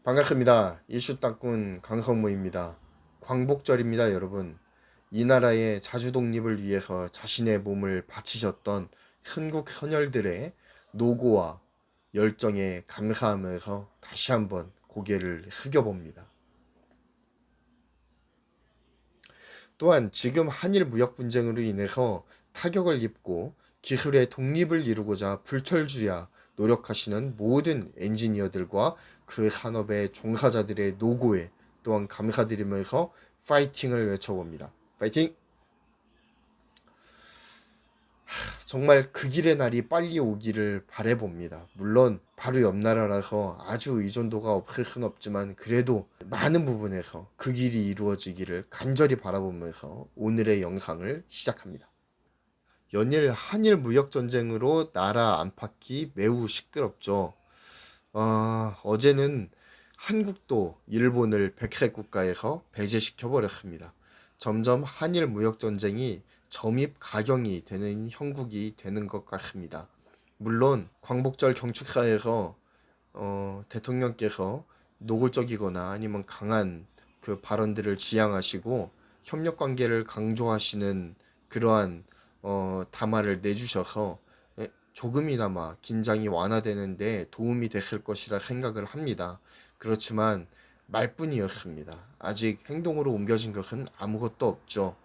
반갑습니다. 이슈 땅꾼 강성모입니다. 광복절입니다, 여러분. 이 나라의 자주 독립을 위해서 자신의 몸을 바치셨던 한국 선열들의 노고와 열정에 감사하면서 다시 한번 고개를 숙여봅니다. 또한 지금 한일 무역 분쟁으로 인해서 타격을 입고 기술의 독립을 이루고자 불철주야 노력하시는 모든 엔지니어들과 그 산업의 종사자들의 노고에 또한 감사드리면서 파이팅을 외쳐봅니다. 파이팅! 정말 그 길의 날이 빨리 오기를 바라봅니다. 물론 바로 옆 나라라서 아주 의존도가 없을 순 없지만 그래도 많은 부분에서 그 길이 이루어지기를 간절히 바라보면서 오늘의 영상을 시작합니다. 연일 한일 무역전쟁으로 나라 안팎이 매우 시끄럽죠. 어제는 한국도 일본을 백색 국가에서 배제시켜 버렸습니다. 점점 한일 무역전쟁이 점입 가경이 되는 형국이 되는 것 같습니다. 물론 광복절 경축사에서 대통령께서 노골적이거나 아니면 강한 그 발언들을 지양하시고 협력 관계를 강조하시는 그러한 담화를 내주셔서 조금이나마 긴장이 완화되는데 도움이 됐을 것이라 생각을 합니다. 그렇지만 말뿐이었습니다. 아직 행동으로 옮겨진 것은 아무것도 없죠.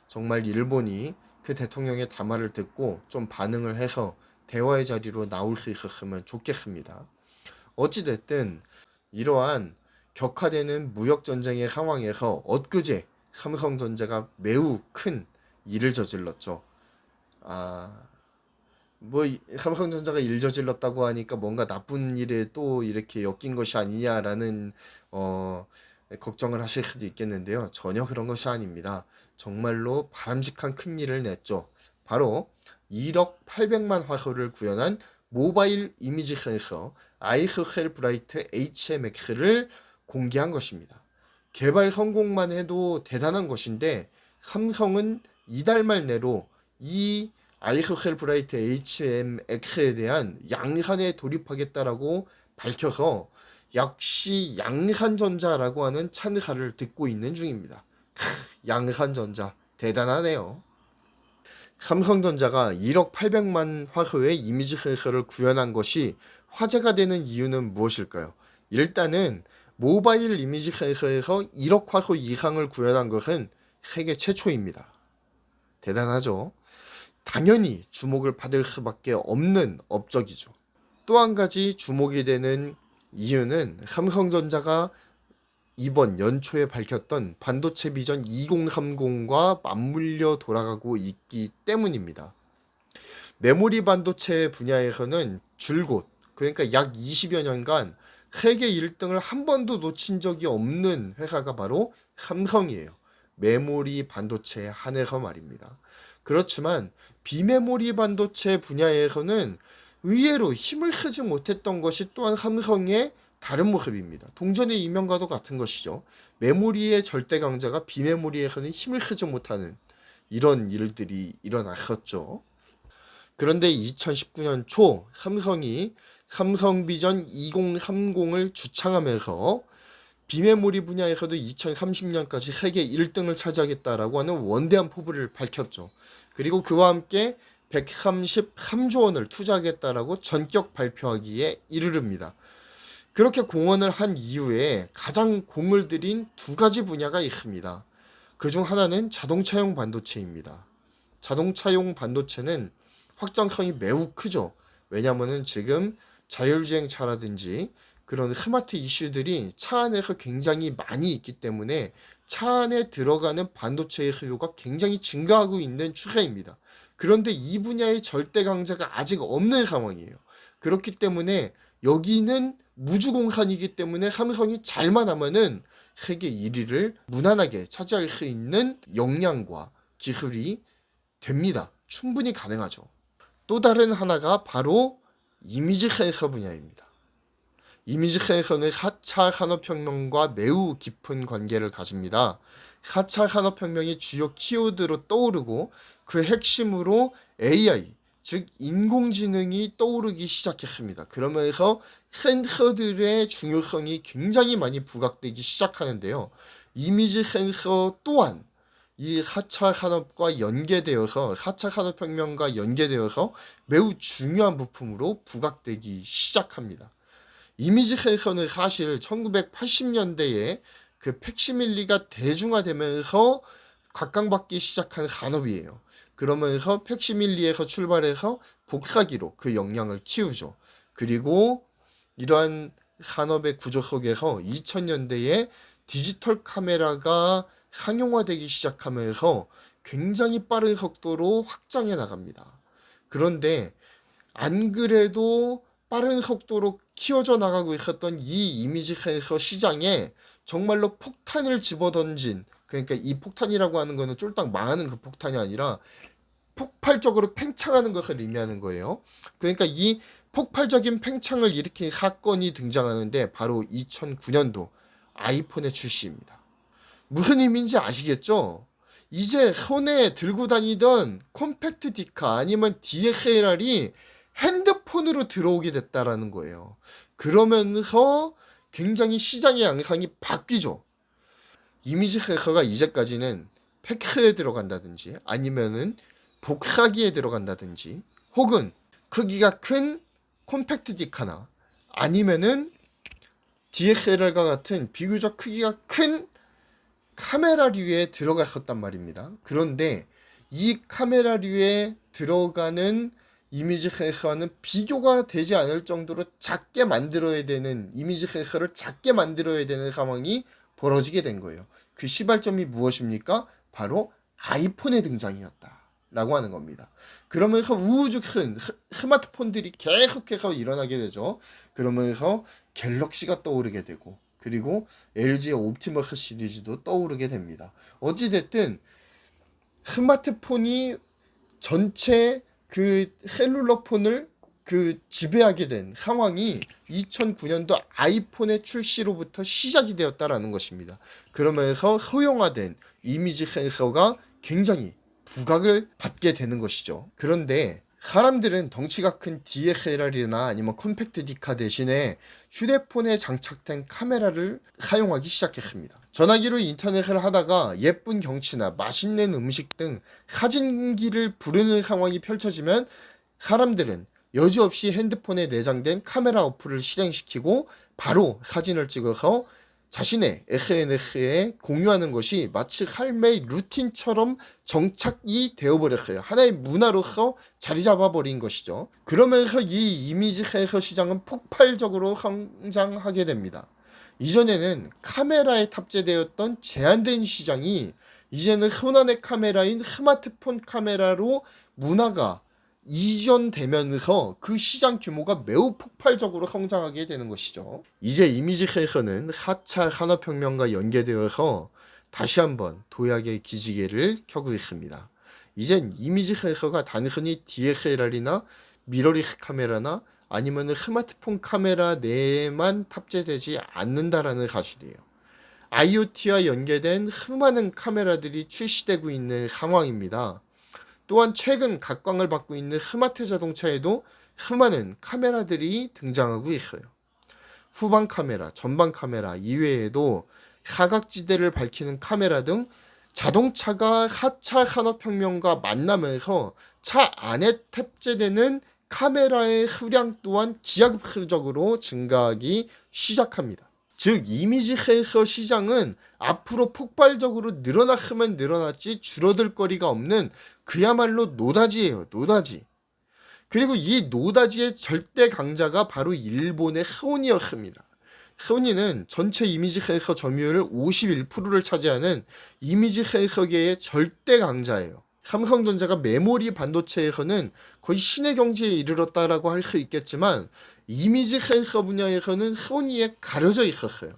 정말 일본이 그 대통령의 담화를 듣고 좀 반응을 해서 대화의 자리로 나올 수 있었으면 좋겠습니다. 어찌됐든 이러한 격화되는 무역전쟁의 상황에서 엊그제 삼성전자가 매우 큰 일을 저질렀죠. 삼성전자가 일 저질렀다고 하니까 뭔가 나쁜 일에 또 이렇게 엮인 것이 아니냐라는 걱정을 하실 수도 있겠는데요. 전혀 그런 것이 아닙니다. 정말로 바람직한 큰 일을 냈죠. 바로 1억 800만 화소를 구현한 모바일 이미지 센서 아이소셀 브라이트 HMX를 공개한 것입니다. 개발 성공만 해도 대단한 것인데 삼성은 이달 말 내로 이 아이소셀 브라이트 HMX에 대한 양산에 돌입하겠다라고 밝혀서 역시 양산전자라고 하는 찬사를 듣고 있는 중입니다. 양산전자 대단하네요. 삼성전자가 1억 800만 화소의 이미지 센서를 구현한 것이 화제가 되는 이유는 무엇일까요? 일단은 모바일 이미지 센서에서 1억 화소 이상을 구현한 것은 세계 최초입니다. 대단하죠? 당연히 주목을 받을 수밖에 없는 업적이죠. 또 한 가지 주목이 되는 이유는 삼성전자가 이번 연초에 밝혔던 반도체 비전 2030과 맞물려 돌아가고 있기 때문입니다. 메모리 반도체 분야에서는 줄곧 그러니까 약 20여 년간 세계 1등을 한 번도 놓친 적이 없는 회사가 바로 삼성이에요. 메모리 반도체에 한해서 말입니다. 그렇지만 비메모리 반도체 분야에서는 의외로 힘을 쓰지 못했던 것이 또한 삼성의 다른 모습입니다. 동전의 이면과도 같은 것이죠. 메모리의 절대 강자가 비메모리에서는 힘을 쓰지 못하는 이런 일들이 일어났었죠. 그런데 2019년 초 삼성이 삼성비전 2030을 주창하면서 비메모리 분야에서도 2030년까지 세계 1등을 차지하겠다라고 하는 원대한 포부를 밝혔죠. 그리고 그와 함께 133조 원을 투자하겠다라고 전격 발표하기에 이르릅니다. 그렇게 공언을 한 이후에 가장 공을 들인 두 가지 분야가 있습니다. 그중 하나는 자동차용 반도체입니다. 자동차용 반도체는 확장성이 매우 크죠. 왜냐하면 지금 자율주행차라든지 그런 스마트 이슈들이 차 안에서 굉장히 많이 있기 때문에 차 안에 들어가는 반도체의 수요가 굉장히 증가하고 있는 추세입니다. 그런데 이 분야의 절대 강자가 아직 없는 상황이에요. 그렇기 때문에 여기는 무주공산이기 때문에 삼성이 잘만 하면은 세계 1위를 무난하게 차지할 수 있는 역량과 기술이 됩니다. 충분히 가능하죠. 또 다른 하나가 바로 이미지 센서 분야입니다. 이미지 센서는 4차 산업혁명과 매우 깊은 관계를 가집니다. 4차 산업혁명이 주요 키워드로 떠오르고 그 핵심으로 AI, 즉 인공지능이 떠오르기 시작했습니다. 그러면서 센서들의 중요성이 굉장히 많이 부각되기 시작하는데요. 이미지 센서 또한 이 4차 산업과 연계되어서 4차 산업혁명과 연계되어서 매우 중요한 부품으로 부각되기 시작합니다. 이미지 센서는 사실 1980년대에 그 팩시밀리가 대중화되면서 각광받기 시작한 산업이에요. 그러면서 팩시밀리에서 출발해서 복사기로 그 역량을 키우죠. 그리고 이러한 산업의 구조 속에서 2000년대에 디지털 카메라가 상용화되기 시작하면서 굉장히 빠른 속도로 확장해 나갑니다. 그런데 안 그래도 빠른 속도로 키워져 나가고 있었던 이 이미지 센서 시장에 정말로 폭탄을 집어던진, 그러니까 이 폭탄이라고 하는 거는 쫄딱 망하는 그 폭탄이 아니라 폭발적으로 팽창하는 것을 의미하는 거예요. 그러니까 이 폭발적인 팽창을 일으킨 사건이 등장하는데 바로 2009년도 아이폰의 출시입니다. 무슨 의미인지 아시겠죠? 이제 손에 들고 다니던 콤팩트 디카 아니면 DSLR이 핸드폰으로 들어오게 됐다라는 거예요. 그러면서 굉장히 시장의 양상이 바뀌죠. 이미지 센서가 이제까지는 팩스에 들어간다든지 아니면은 복사기에 들어간다든지 혹은 크기가 큰 콤팩트 디카나 아니면은 DSLR과 같은 비교적 크기가 큰 카메라류에 들어갔었단 말입니다. 그런데 이 카메라류에 들어가는 이미지 센서와는 비교가 되지 않을 정도로 작게 만들어야 되는, 이미지 센서를 작게 만들어야 되는 상황이 벌어지게 된 거예요. 그 시발점이 무엇입니까? 바로 아이폰의 등장이었다 라고 하는 겁니다. 그러면서 우주 큰 스마트폰들이 계속해서 일어나게 되죠. 그러면서 갤럭시가 떠오르게 되고 그리고 LG의 옵티머스 시리즈도 떠오르게 됩니다. 어찌됐든 스마트폰이 전체 그 셀룰러 폰을 그 지배하게 된 상황이 2009년도 아이폰의 출시로부터 시작이 되었다라는 것입니다. 그러면서 소형화된 이미지 센서가 굉장히 부각을 받게 되는 것이죠. 그런데 사람들은 덩치가 큰 DSLR이나 아니면 컴팩트 디카 대신에 휴대폰에 장착된 카메라를 사용하기 시작했습니다. 전화기로 인터넷을 하다가 예쁜 경치나 맛있는 음식 등 사진기를 부르는 상황이 펼쳐지면 사람들은 여지없이 핸드폰에 내장된 카메라 어플을 실행시키고 바로 사진을 찍어서 자신의 SNS에 공유하는 것이 마치 삶의 루틴처럼 정착이 되어버렸어요. 하나의 문화로서 자리 잡아버린 것이죠. 그러면서 이 이미지 센서 시장은 폭발적으로 성장하게 됩니다. 이전에는 카메라에 탑재되었던 제한된 시장이 이제는 손안의 카메라인 스마트폰 카메라로 문화가 이전되면서 그 시장 규모가 매우 폭발적으로 성장하게 되는 것이죠. 이제 이미지 센서는 4차 산업혁명과 연계되어서 다시 한번 도약의 기지개를 켜고 있습니다. 이젠 이미지 센서가 단순히 DSLR이나 미러리스 카메라나 아니면 스마트폰 카메라 내에만 탑재되지 않는다라는 사실이에요. IoT와 연계된 수많은 카메라들이 출시되고 있는 상황입니다. 또한 최근 각광을 받고 있는 스마트 자동차에도 수많은 카메라들이 등장하고 있어요. 후방 카메라, 전방 카메라 이외에도 사각지대를 밝히는 카메라 등 자동차가 4차 산업혁명과 만나면서 차 안에 탑재되는 카메라의 수량 또한 기하급수적으로 증가하기 시작합니다. 즉 이미지 센서 시장은 앞으로 폭발적으로 늘어났으면 늘어났지 줄어들 거리가 없는 그야말로 노다지예요. 노다지. 그리고 이 노다지의 절대 강자가 바로 일본의 소니였습니다. 소니는 전체 이미지 센서 점유율 51%를 차지하는 이미지 센서계의 절대 강자예요. 삼성전자가 메모리 반도체에서는 거의 신의 경지에 이르렀다라고 할 수 있겠지만 이미지 센서 분야에서는 소니에 가려져 있었어요.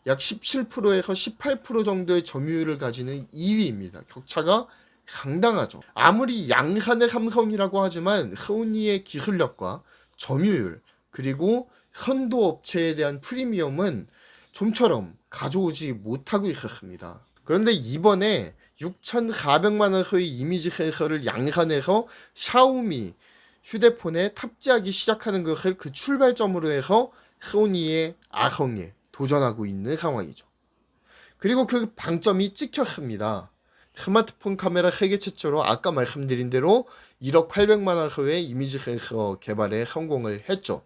약 17%에서 18% 정도의 점유율을 가지는 2위입니다. 격차가 상당하죠. 아무리 양산의 삼성이라고 하지만 소니의 기술력과 점유율 그리고 선도 업체에 대한 프리미엄은 좀처럼 가져오지 못하고 있었습니다. 그런데 이번에 6,400만 원의 이미지 센서를 양산해서 샤오미 휴대폰에 탑재하기 시작하는 것을 그 출발점으로 해서 소니의 아성에 도전하고 있는 상황이죠. 그리고 그 방점이 찍혔습니다. 스마트폰 카메라 세계 최초로 아까 말씀드린 대로 1억 800만 화소의 이미지 센서 개발에 성공을 했죠.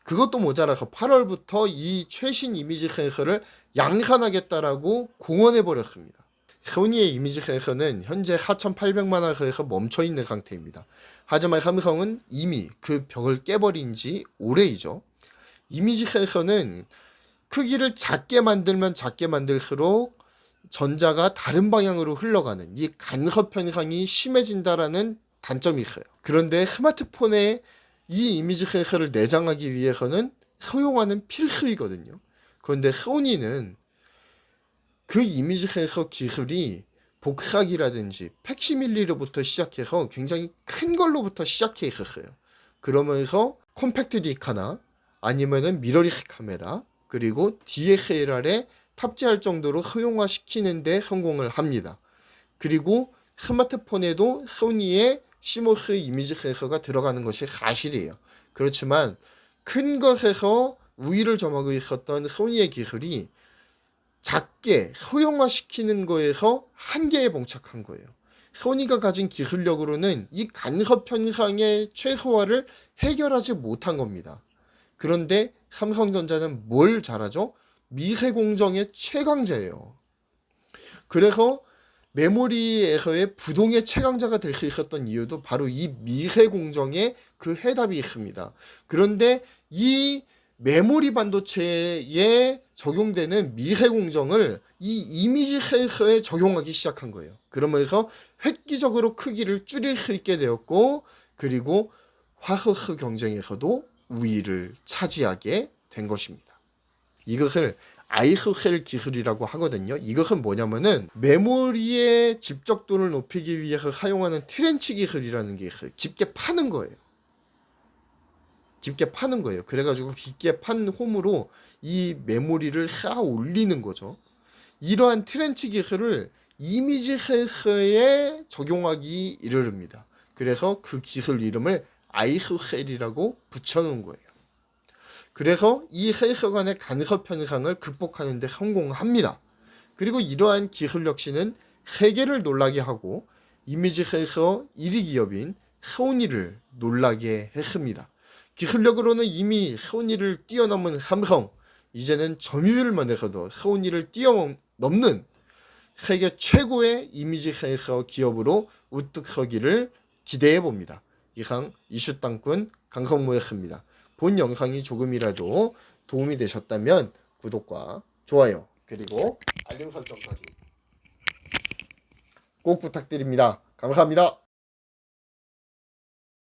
그것도 모자라서 8월부터 이 최신 이미지 센서를 양산하겠다라고 공언해 버렸습니다. 소니의 이미지 센서는 현재 4,800만 화소에서 멈춰 있는 상태입니다. 하지만 삼성은 이미 그 벽을 깨버린 지 오래이죠. 이미지 센서는 크기를 작게 만들면 작게 만들수록 전자가 다른 방향으로 흘러가는 이 간섭 현상이 심해진다라는 단점이 있어요. 그런데 스마트폰에 이 이미지 센서를 내장하기 위해서는 소형화는 필수이거든요. 그런데 소니는 그 이미지 센서 기술이 복사기라든지 팩시밀리로부터 시작해서 굉장히 큰 걸로부터 시작해 있었어요. 그러면서 컴팩트 디카나 아니면은 미러리스 카메라 그리고 DSLR에 탑재할 정도로 소형화시키는 데 성공을 합니다. 그리고 스마트폰에도 소니의 시모스 이미지 센서가 들어가는 것이 사실이에요. 그렇지만 큰 것에서 우위를 점하고 있었던 소니의 기술이 작게 소형화시키는 거에서 한계에 봉착한 거예요. 소니가 가진 기술력으로는 이 간섭 현상의 최소화를 해결하지 못한 겁니다. 그런데 삼성전자는 뭘 잘하죠? 미세 공정의 최강자예요. 그래서 메모리에서의 부동의 최강자가 될 수 있었던 이유도 바로 이 미세 공정에 그 해답이 있습니다. 그런데 이 메모리 반도체에 적용되는 미세 공정을 이 이미지 센서에 적용하기 시작한 거예요. 그러면서 획기적으로 크기를 줄일 수 있게 되었고, 그리고 화소수 경쟁에서도 우위를 차지하게 된 것입니다. 이것을 아이소셀 기술이라고 하거든요. 이것은 뭐냐면은 메모리의 집적도를 높이기 위해서 사용하는 트렌치 기술이라는 게 있어요. 깊게 파는 거예요. 깊게 파는 거예요. 그래가지고 깊게 판 홈으로 이 메모리를 쌓아 올리는 거죠. 이러한 트렌치 기술을 이미지 센서에 적용하기 이르릅니다. 그래서 그 기술 이름을 아이소셀이라고 붙여놓은 거예요. 그래서 이 센서 간의 간섭 현상을 극복하는 데 성공합니다. 그리고 이러한 기술 역시는 세계를 놀라게 하고 이미지 센서 1위 기업인 소니를 놀라게 했습니다. 기술력으로는 이미 소니를 뛰어넘은 삼성, 이제는 점유율만에서도 소니를 뛰어넘는 세계 최고의 이미지 센서 기업으로 우뚝 서기를 기대해 봅니다. 이상 이슈 땅꾼 강성모였습니다. 본 영상이 조금이라도 도움이 되셨다면 구독과 좋아요 그리고 알림 설정까지 꼭 부탁드립니다. 감사합니다.